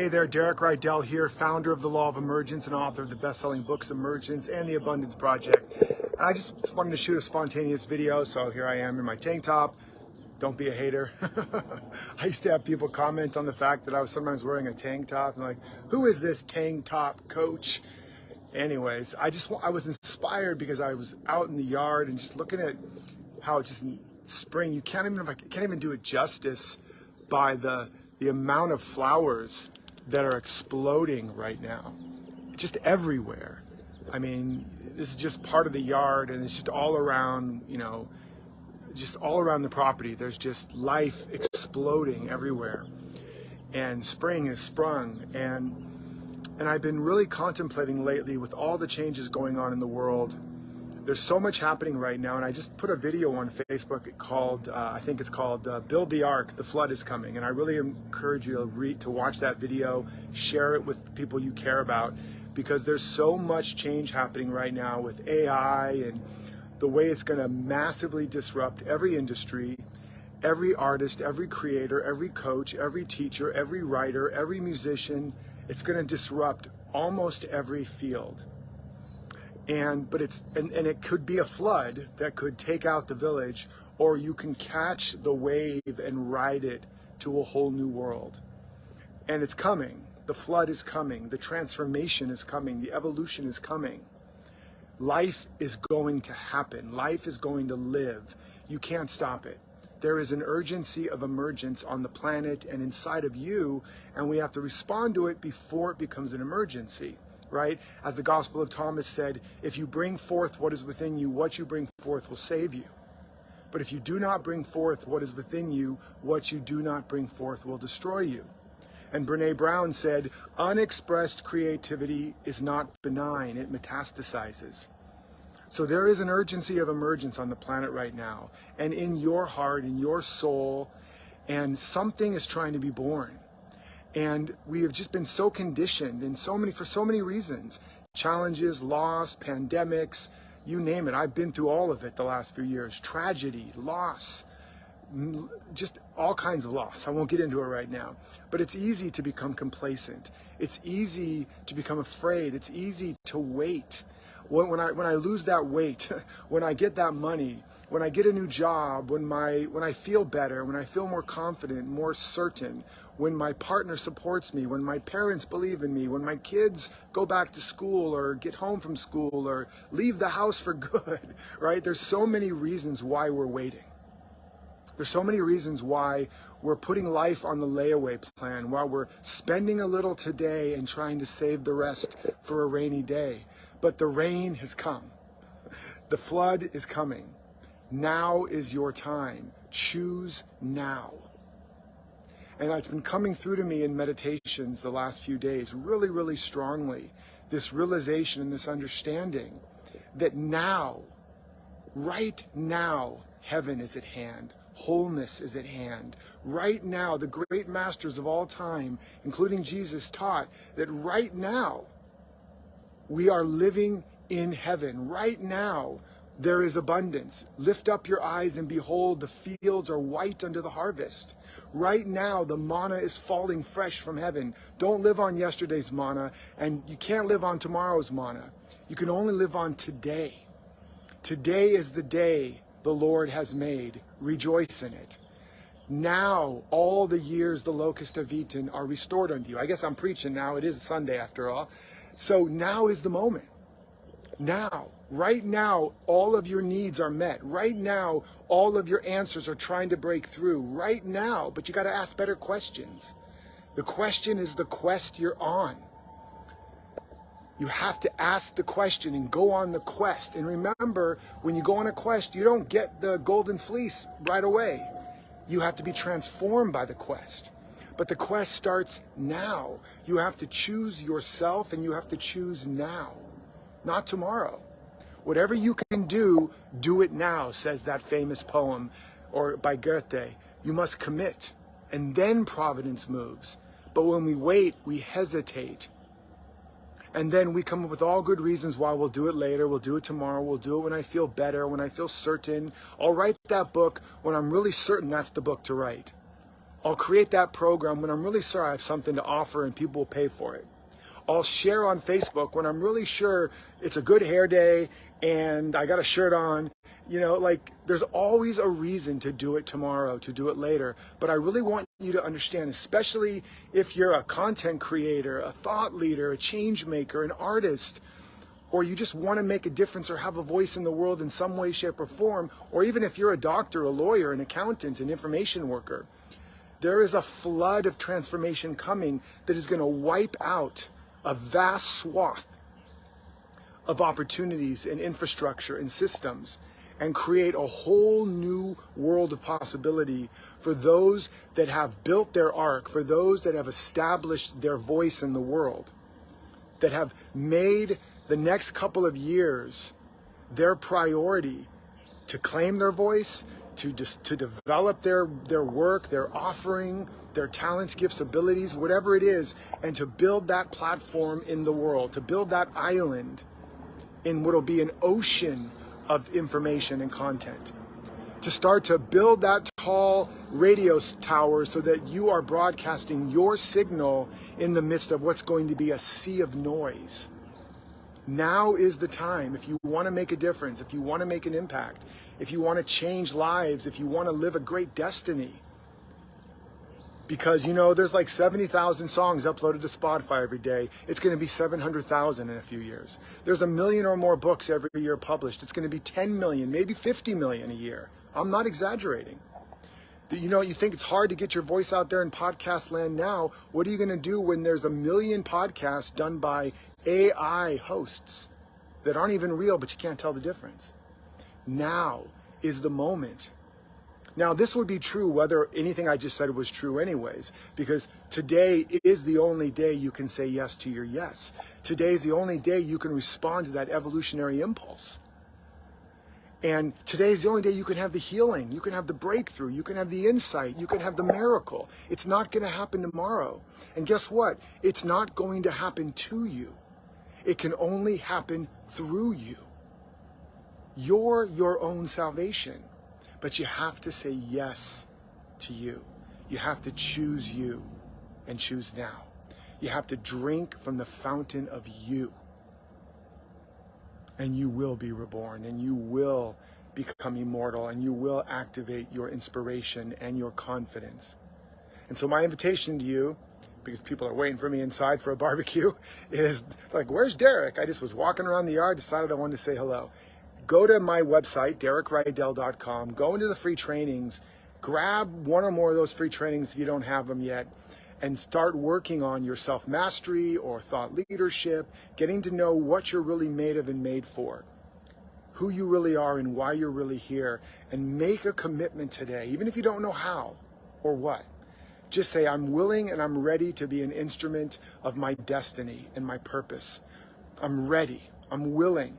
Hey there, Derek Rydall here, founder of the Law of Emergence and author of the best-selling books Emergence and the Abundance Project. And I just wanted to shoot a spontaneous video, so here I am in my tank top. Don't be a hater. I used to have people comment on the fact that I was sometimes wearing a tank top and like, who is this tank top coach? Anyways, I was inspired because I was out in the yard and just looking at how just in spring, you can't even do it justice by the amount of flowers that are exploding right now, just everywhere. I mean, this is just part of the yard, and it's just all around, you know, just all around the property. There's just life exploding everywhere, and spring has sprung. And I've been really contemplating lately with all the changes going on in the world. There's so much happening right now, and I just put a video on Facebook called, I think it's called Build the Ark, the Flood is Coming. And I really encourage you to watch that video, share it with people you care about, because there's so much change happening right now with AI and the way it's gonna massively disrupt every industry, every artist, every creator, every coach, every teacher, every writer, every musician. It's gonna disrupt almost every field. But it could be a flood that could take out the village, or you can catch the wave and ride it to a whole new world. And it's coming. The flood is coming. The transformation is coming. The evolution is coming. Life is going to happen. Life is going to live. You can't stop it. There is an urgency of emergence on the planet and inside of you, and we have to respond to it before it becomes an emergency. Right? As the Gospel of Thomas said, if you bring forth what is within you, what you bring forth will save you. But if you do not bring forth what is within you, what you do not bring forth will destroy you. And Brene Brown said, unexpressed creativity is not benign, it metastasizes. So there is an urgency of emergence on the planet right now, and in your heart, in your soul, and something is trying to be born. And we have just been so conditioned for so many reasons. Challenges, loss, pandemics, you name it. I've been through all of it the last few years. Tragedy, loss, just all kinds of loss. I won't get into it right now. But it's easy to become complacent. It's easy to become afraid. It's easy to wait. When I lose that weight, when I get that money, when I get a new job, when I feel better, when I feel more confident, more certain, when my partner supports me, when my parents believe in me, when my kids go back to school or get home from school or leave the house for good, right? There's so many reasons why we're waiting. There's so many reasons why we're putting life on the layaway plan, while we're spending a little today and trying to save the rest for a rainy day. But the rain has come. The flood is coming. Now is your time. Choose now. And it's been coming through to me in meditations the last few days, really, really strongly, this realization and this understanding that now, right now, heaven is at hand. Wholeness is at hand. Right now, the great masters of all time, including Jesus, taught that right now, we are living in heaven. Right now, there is abundance. Lift up your eyes and behold, the fields are white unto the harvest. Right now, the manna is falling fresh from heaven. Don't live on yesterday's manna, and you can't live on tomorrow's manna. You can only live on today. Today is the day the Lord has made. Rejoice in it. Now, all the years the locusts have eaten are restored unto you. I guess I'm preaching now. It is Sunday after all. So now is the moment. Now, right now, all of your needs are met. Right now, all of your answers are trying to break through. Right now, but you got to ask better questions. The question is the quest you're on. You have to ask the question and go on the quest. And remember, when you go on a quest, you don't get the golden fleece right away. You have to be transformed by the quest. But the quest starts now. You have to choose yourself, and you have to choose now, not tomorrow. Whatever you can do it now, says that famous poem or by Goethe. You must commit, and then providence moves. But when we wait, we hesitate. And then we come up with all good reasons why we'll do it later, we'll do it tomorrow, we'll do it when I feel better, when I feel certain. I'll write that book when I'm really certain that's the book to write. I'll create that program when I'm really sure I have something to offer and people will pay for it. I'll share on Facebook when I'm really sure it's a good hair day and I got a shirt on. You know, like there's always a reason to do it tomorrow, to do it later. But I really want you to understand, especially if you're a content creator, a thought leader, a change maker, an artist, or you just want to make a difference or have a voice in the world in some way, shape, or form, or even if you're a doctor, a lawyer, an accountant, an information worker, there is a flood of transformation coming that is going to wipe out a vast swath of opportunities and infrastructure and systems and create a whole new world of possibility for those that have built their arc, for those that have established their voice in the world, that have made the next couple of years their priority to claim their voice, to develop their work, their offering, their talents, gifts, abilities, whatever it is, and to build that platform in the world, to build that island in what will be an ocean of information and content, to start to build that tall radio tower so that you are broadcasting your signal in the midst of what's going to be a sea of noise. Now is the time. If you want to make a difference, if you want to make an impact, if you want to change lives, if you want to live a great destiny. Because, you know, there's like 70,000 songs uploaded to Spotify every day. It's going to be 700,000 in a few years. There's 1 million or more books every year published. It's going to be 10 million, maybe 50 million a year. I'm not exaggerating. You know, you think it's hard to get your voice out there in podcast land now. What are you going to do when there's 1 million podcasts done by AI hosts that aren't even real, but you can't tell the difference? Now is the moment. Now, this would be true whether anything I just said was true anyways, because today is the only day you can say yes to your yes. Today is the only day you can respond to that evolutionary impulse. And today is the only day you can have the healing, you can have the breakthrough, you can have the insight, you can have the miracle. It's not going to happen tomorrow. And guess what? It's not going to happen to you. It can only happen through you. You're your own salvation. But you have to say yes to you. You have to choose you and choose now. You have to drink from the fountain of you. And you will be reborn, and you will become immortal, and you will activate your inspiration and your confidence. And so my invitation to you, because people are waiting for me inside for a barbecue, is like, where's Derek? I just was walking around the yard, decided I wanted to say hello. Go to my website, DerekRydall.com, go into the free trainings, grab one or more of those free trainings if you don't have them yet, and start working on your self-mastery or thought leadership, getting to know what you're really made of and made for, who you really are and why you're really here, and make a commitment today, even if you don't know how or what. Just say, I'm willing and I'm ready to be an instrument of my destiny and my purpose. I'm ready. I'm willing.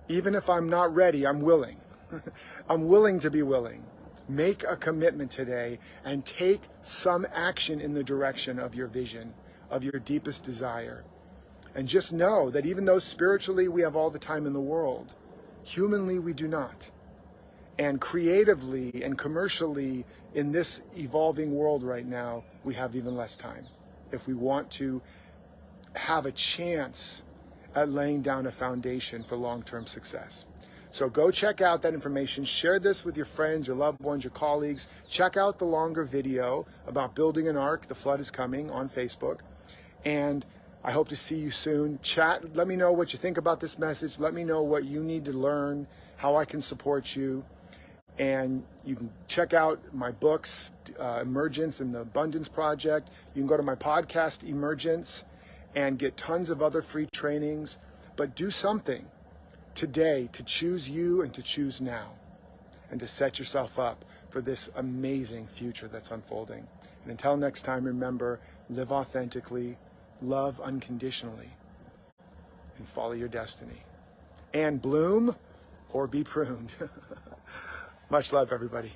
Even if I'm not ready, I'm willing. I'm willing to be willing. Make a commitment today and take some action in the direction of your vision, of your deepest desire. And just know that even though spiritually we have all the time in the world, humanly we do not. And creatively and commercially in this evolving world right now, we have even less time. If we want to have a chance at laying down a foundation for long-term success. So go check out that information. Share this with your friends, your loved ones, your colleagues. Check out the longer video about building an arc, The Flood is Coming, on Facebook. And I hope to see you soon. Chat, let me know what you think about this message. Let me know what you need to learn, how I can support you. And you can check out my books, Emergence and the Abundance Project. You can go to my podcast, Emergence, and get tons of other free trainings. But do something today to choose you and to choose now, and to set yourself up for this amazing future that's unfolding. And until next time, remember, live authentically, love unconditionally, and follow your destiny. And bloom or be pruned. Much love, everybody.